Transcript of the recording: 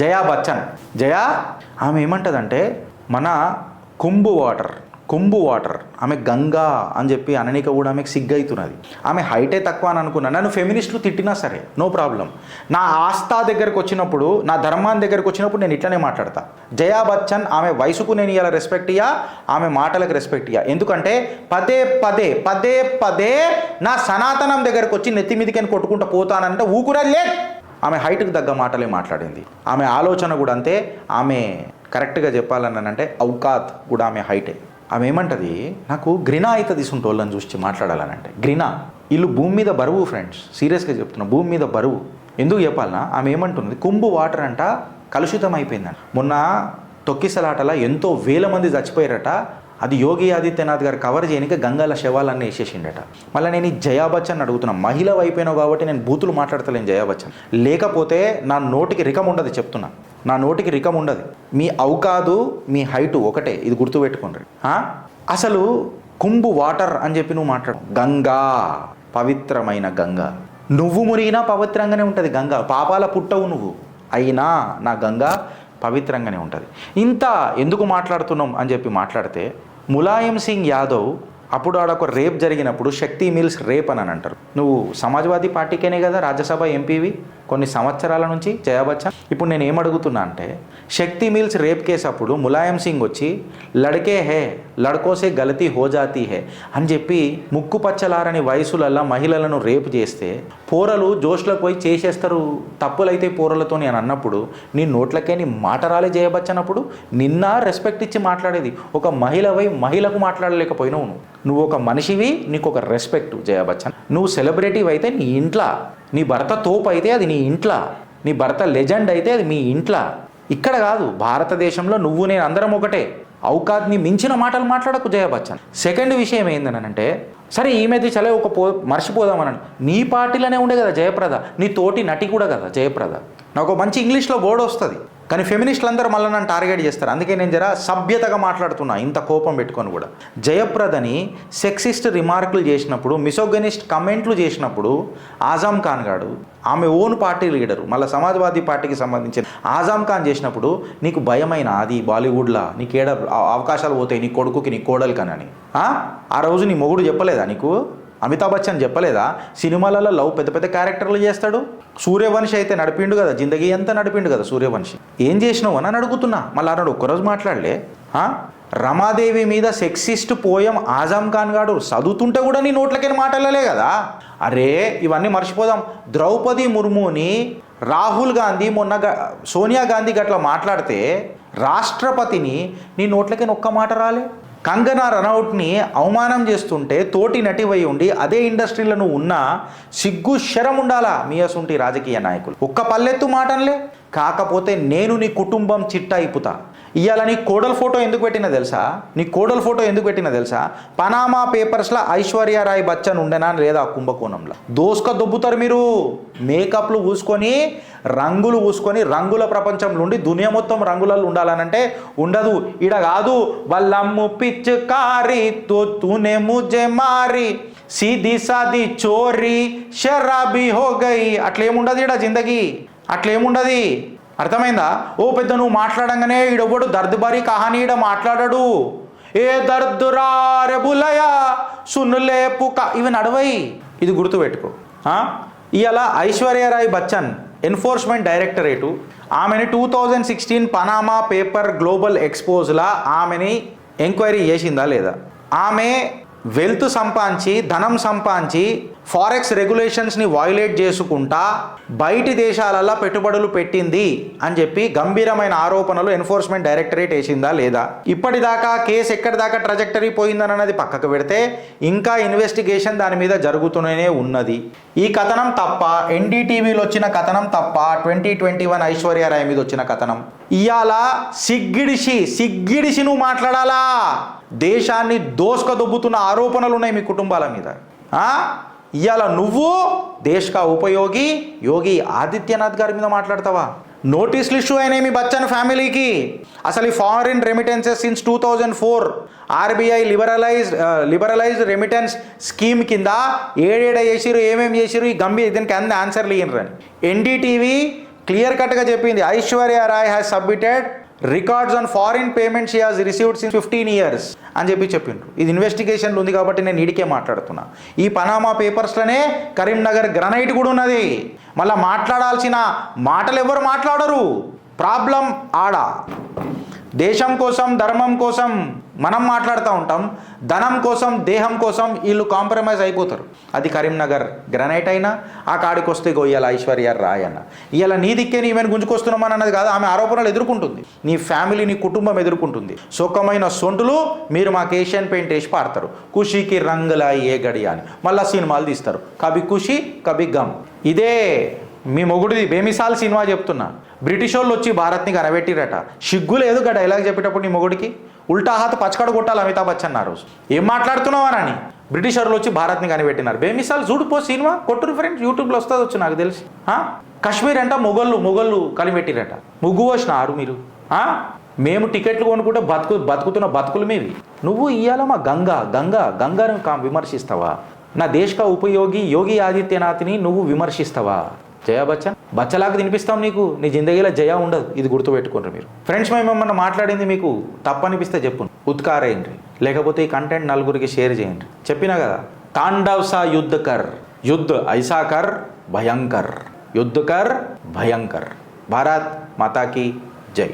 జయా బచ్చన్. జయా ఆమె ఏమంటుందంటే మన కుంభు వాటర్ ఆమె గంగా అని చెప్పి అననిక కూడా ఆమెకు సిగ్గైతున్నది. ఆమె హైటే తక్కువ అని అనుకున్నా. నన్ను ఫెమినిస్టులు తిట్టినా సరే నో ప్రాబ్లం. నా ఆస్థా దగ్గరకు వచ్చినప్పుడు, నా ధర్మాన్ని దగ్గరకు వచ్చినప్పుడు నేను ఇట్లనే మాట్లాడతా. జయా బచ్చన్ ఆమె వయసుకు నేను ఇలా రెస్పెక్ట్ ఇయ్యా, ఆమె మాటలకు రెస్పెక్ట్ ఇయ్యా. ఎందుకంటే పదే పదే పదే పదే నా సనాతనం దగ్గరకు వచ్చి నెత్తి మీదకని కొట్టుకుంటూ పోతానంటే ఊకురలే. ఆమె హైట్కి తగ్గ మాటలే మాట్లాడింది. ఆమె ఆలోచన కూడా అంతే. ఆమె కరెక్ట్గా చెప్పాలని అంటే ఔకాత్ కూడా ఆమె హైటే. ఆమె ఏమంటుంది, నాకు గ్రినా అవుతుంది వాళ్ళని చూసి మాట్లాడాలనంటే. గ్రినా వీళ్ళు భూమి మీద బరువు ఫ్రెండ్స్, సీరియస్గా చెప్తున్నా, భూమి మీద బరువు. ఎందుకు చెప్పాలన్నా, ఆమె ఏమంటుంది, కుంభు వాటర్ అంట కలుషితం అయిపోయిందంట. మొన్న తొక్కిసలాటలా ఎంతో వేల మంది చచ్చిపోయారట. అది యోగి ఆదిత్యనాథ్ గారు కవర్ చేయడానికి గంగాల శవాలన్నీ వేసేసిండట. మళ్ళీ నేను ఈ జయా బచ్చన్ అడుగుతున్నా, మహిళ అయిపోయినావు కాబట్టి నేను బూతులు మాట్లాడతలేను జయా బచ్చన్. లేకపోతే నా నోటికి రికం ఉండదు, చెప్తున్నా, నా నోటికి రికం ఉండదు. మీ ఔకాదు మీ హైటు ఒకటే, ఇది గుర్తుపెట్టుకోండి. అసలు కుంభు వాటర్ అని చెప్పి నువ్వు మాట్లాడు. గంగా పవిత్రమైన గంగా, నువ్వు మునిగినా పవిత్రంగానే ఉంటుంది గంగా. పాపాల పుట్టవు నువ్వు, అయినా నా గంగా పవిత్రంగానే ఉంటుంది. ఇంత ఎందుకు మాట్లాడుతున్నాం అని చెప్పి మాట్లాడితే, ములాయం సింగ్ యాదవ్ అప్పుడు ఆడొక రేప్ జరిగినప్పుడు శక్తి మిల్స్ రేప్ అని అంటారు. నువ్వు సమాజ్వాదీ పార్టీకేనే కదా రాజ్యసభ ఎంపీవి కొన్ని సంవత్సరాల నుంచి జయా బచ్చన్. ఇప్పుడు నేను ఏమడుగుతున్నా అంటే, శక్తి మిల్స్ రేప్ కేసు అప్పుడు ములాయం సింగ్ వచ్చి లడ్కే హే లడ్కోసే గలతీ హో జాతీ హే అని చెప్పి ముక్కు పచ్చలారని వయసులల్లా మహిళలను రేపు చేస్తే పోరలు జోష్లోకి పోయి చేసేస్తారు, తప్పులైతే పోరలతో అని అన్నప్పుడు నీ నోట్లకే నీ మాట రాలే జయా బచ్చన్. అప్పుడు నిన్న రెస్పెక్ట్ ఇచ్చి మాట్లాడేది ఒక మహిళవై మహిళకు మాట్లాడలేకపోయినావు. నువ్వు ఒక మనిషివి, నీకు ఒక రెస్పెక్ట్ జయా బచ్చన్. నువ్వు సెలబ్రిటీవి అయితే నీ ఇంట్లో, నీ భర్త తోపు అయితే అది నీ ఇంట్లో, నీ భర్త లెజెండ్ అయితే అది మీ ఇంట్లో, ఇక్కడ కాదు భారతదేశంలో నువ్వు నేను అందరం ఒకటే. ఔకాద్ని మించిన మాటలు మాట్లాడకు జయా బచ్చన్. సెకండ్ విషయం ఏందనంటే, సరే ఈ మధ్య చలే మర్చిపోదామని నీ పార్టీలోనే ఉండే కదా జయప్రద, నీ తోటి నటి కూడా కదా జయప్రద. నాకు మంచి ఇంగ్లీష్లో బోర్డు వస్తుంది, కానీ ఫెమినిస్టులు అందరూ మళ్ళీ నన్ను టార్గెట్ చేస్తారు. అందుకే నేను జర సభ్యతగా మాట్లాడుతున్నా, ఇంత కోపం పెట్టుకొని కూడా. జయప్రదని సెక్సిస్ట్ రిమార్కులు చేసినప్పుడు, మిసోగనిస్ట్ కమెంట్లు చేసినప్పుడు ఆజాం ఖాన్ గాడు, ఆమె ఓన్ పార్టీ లీడరు, మళ్ళీ సమాజ్వాదీ పార్టీకి సంబంధించిన ఆజాం ఖాన్ చేసినప్పుడు నీకు భయమైన అది బాలీవుడ్లో నీకు ఏడ అవకాశాలు పోతాయి నీ కొడుకుకి నీ కోడలు కనని ఆ రోజు నీ మొగుడు చెప్పలేదా నీకు? అమితాబ్ బచ్చన్ చెప్పలేదా? సినిమాలలో లవ్ పెద్ద పెద్ద క్యారెక్టర్లు చేస్తాడు. సూర్యవంశి అయితే నడిపిండు కదా, జిందగీ అంతా నడిపిండు కదా సూర్యవంశి. ఏం చేసినావు అని అడుగుతున్నా. మళ్ళీ అన్నాడు ఒక్కరోజు మాట్లాడలే. రమాదేవి మీద సెక్సిస్ట్ పోయం ఆజాం ఖాన్ గాడు చదువుతుంటే కూడా నీ నోట్లకైనా మాట్లాడలే కదా. అరే ఇవన్నీ మర్చిపోదాం. ద్రౌపది ముర్ముని రాహుల్ గాంధీ మొన్న సోనియా గాంధీ గట్లా మాట్లాడితే రాష్ట్రపతిని నీ నోట్లకైనా ఒక్క మాట రాలే. కంగనా రనౌట్ని అవమానం చేస్తుంటే తోటి నటివై ఉండి అదే ఇండస్ట్రీలో నువ్వు ఉన్నా సిగ్గు శరం ఉండాలా మీ అసుంటి రాజకీయ నాయకులు. ఒక్క పల్లెత్తు మాటలే. కాకపోతే నేను నీ కుటుంబం చిట్టా ఇప్పుతా. ఇవాళ నీ కోడల ఫోటో ఎందుకు పెట్టినా తెలుసా? నీ కోడల ఫోటో ఎందుకు పెట్టినా తెలుసా? పనామా పేపర్స్లో ఐశ్వర్యరాయ్ బచ్చన్ ఉండేనా లేదా కుంభకోణంలో? దోసుక దొబ్బుతారు మీరు. మేకప్లు పూసుకొని రంగులు పూసుకొని రంగుల ప్రపంచంలో ఉండి దునియా మొత్తం రంగులలో ఉండాలనంటే ఉండదు. ఈడ కాదు వల్లమ్ము పిచ్చుకారి తూనే ముజే మారి సీదీ సాది చోరీ షరాబీ హో గయి. అట్లేముండదు ఈడ జిందగీ, అట్లేముండదు. అర్థమైందా? ఓ పెద్ద నువ్వు మాట్లాడంగానే ఈడొవ్వడు దర్దుబారీ కహానీ ఈడ మాట్లాడాడు. ఏ దర్దురా రెబులయా సున్నులే పుక, ఇవి నడవై. ఇది గుర్తుపెట్టుకో. ఇవాళ ఐశ్వర్యరాయ్ బచ్చన్ ఎన్ఫోర్స్మెంట్ డైరెక్టరేటు ఆమెని 2016 పనామా పేపర్ గ్లోబల్ ఎక్స్పోజ్లా ఆమెని ఎంక్వైరీ చేసిందా లేదా? ఆమె వెల్త్ సంపాదించి ధనం సంపాదించి ఫారెక్స్ రెగ్యులేషన్స్ని వయోలేట్ చేసుకుంటా బయటి దేశాలలో పెట్టుబడులు పెట్టింది అని చెప్పి గంభీరమైన ఆరోపణలు ఎన్ఫోర్స్మెంట్ డైరెక్టరేట్ వేసిందా లేదా? ఇప్పటిదాకా కేసు ఎక్కడి దాకా ట్రజెక్టరీ పోయిందని అన్నది పక్కకు పెడితే ఇంకా ఇన్వెస్టిగేషన్ దాని మీద జరుగుతూనే ఉన్నది. ఈ కథనం తప్ప, ఎన్డీటీవీలో వచ్చిన కథనం తప్ప, 2021 ఐశ్వర్యరాయ్ మీద వచ్చిన కథనం. ఇవాళ సిగ్గిడిసి నువ్వు మాట్లాడాలా? దేశాన్ని దోసుక దొబ్బుతున్న ఆరోపణలు ఉన్నాయి మీ కుటుంబాల మీద. ఇవాళ నువ్వు దేశ్ ఉపయోగి యోగి ఆదిత్యనాథ్ గారి మీద మాట్లాడతావా? నోటీసులు ఇష్యూ అయినాయి మీ బచ్చన్ ఫ్యామిలీకి. అసలు ఈ foreign remittances since 2004 RBI liberalised remittance scheme కింద ఏడేడ చేసిరు, ఏమేమి చేసిరు, ఈ దీనికి అన్ని ఆన్సర్లు ఇయ్యండి. ఎన్డీటీవీ క్లియర్ కట్గా చెప్పింది. Aishwarya Rai has submitted records on foreign payments she has received since 15 years అని చెప్పిండ్రు. ఇది ఇన్వెస్టిగేషన్లు ఉంది కాబట్టి నేను ఇడికే మాట్లాడుతున్నా. ఈ పనామా పేపర్స్లోనే కరీంనగర్ గ్రనైట్ కూడా ఉన్నది. మళ్ళీ మాట్లాడాల్సిన మాటలు ఎవరు మాట్లాడరు. ప్రాబ్లం ఆడ. దేశం కోసం ధర్మం కోసం మనం మాట్లాడుతూ ఉంటాం, ధనం కోసం దేహం కోసం వీళ్ళు కాంప్రమైజ్ అయిపోతారు. అది కరీంనగర్ గ్రనైట్ అయినా ఆ కాడికి వస్తే ఇవాళ ఐశ్వర్య రాయ్ అన్న ఇవాళ నీ దిక్కే ఈమెను గుంజుకొస్తున్నామని అన్నది కాదు, ఆమె ఆరోపణలు ఎదుర్కొంటుంది, నీ ఫ్యామిలీ నీ కుటుంబం ఎదుర్కొంటుంది. సుఖమైన సొంటులు మీరు మాకు ఏషియన్ పెయింట్ వేసి పాడతారు, ఖుషీకి రంగులా ఏ గడియా అని మళ్ళీ సినిమాలు తీస్తారు, కభీ ఖుషీ కభీ గమ్. ఇదే మీ మొగుడిది బేమిసాల్ సినిమా చెప్తున్నా. బ్రిటిష్ వాళ్ళు వచ్చి భారత్ని కనబెట్టిరట, సిగ్గు లేదు గా డైలాగ్ చెప్పేటప్పుడు నీ మొగుడికి. ఉల్టా హాత్ పచ్చకడ కొట్టాలి అమితాబ్ బచ్చన్ ఆ రోజు. ఏం మాట్లాడుతున్నావు అని బ్రిటిష్ వాళ్ళు వచ్చి భారత్ని కనిపెట్టినారు. బేమిసాల్ చూడుపో సినిమా కొట్టురు ఫ్రెండ్స్, యూట్యూబ్లో వస్తుంది వచ్చు నాకు తెలిసి. కాశ్మీర్ అంట మొగళ్ళు కనిపెట్టిరట. ముగ్గు వచ్చినారు మీరు. మేము టికెట్లు కొనుక్కుంటే బతుకుతున్న బతుకులు మీవి. నువ్వు ఇయ్యాల మా గంగాను విమర్శిస్తావా? నా దేశ ఉపయోగి యోగి ఆదిత్యనాథ్ని నువ్వు విమర్శిస్తావా? జయా బచ్చలాగా తినిపిస్తాం నీకు, నీ జిందగీలో జయ ఉండదు. ఇది గుర్తుపెట్టుకుంటారు మీరు. ఫ్రెండ్స్ మేము ఏమన్నా మాట్లాడింది మీకు తప్పనిపిస్తే చెప్పు, ఉత్కారేయండి, లేకపోతే ఈ కంటెంట్ నలుగురికి షేర్ చేయండి. చెప్పినా కదా, తాండవ్ సా యుద్ధ కర్, యుద్ధ ఐసా కర్ భయంకర్, యుద్ధ కర్ భయంకర్. భారత్ మాతాకి జై.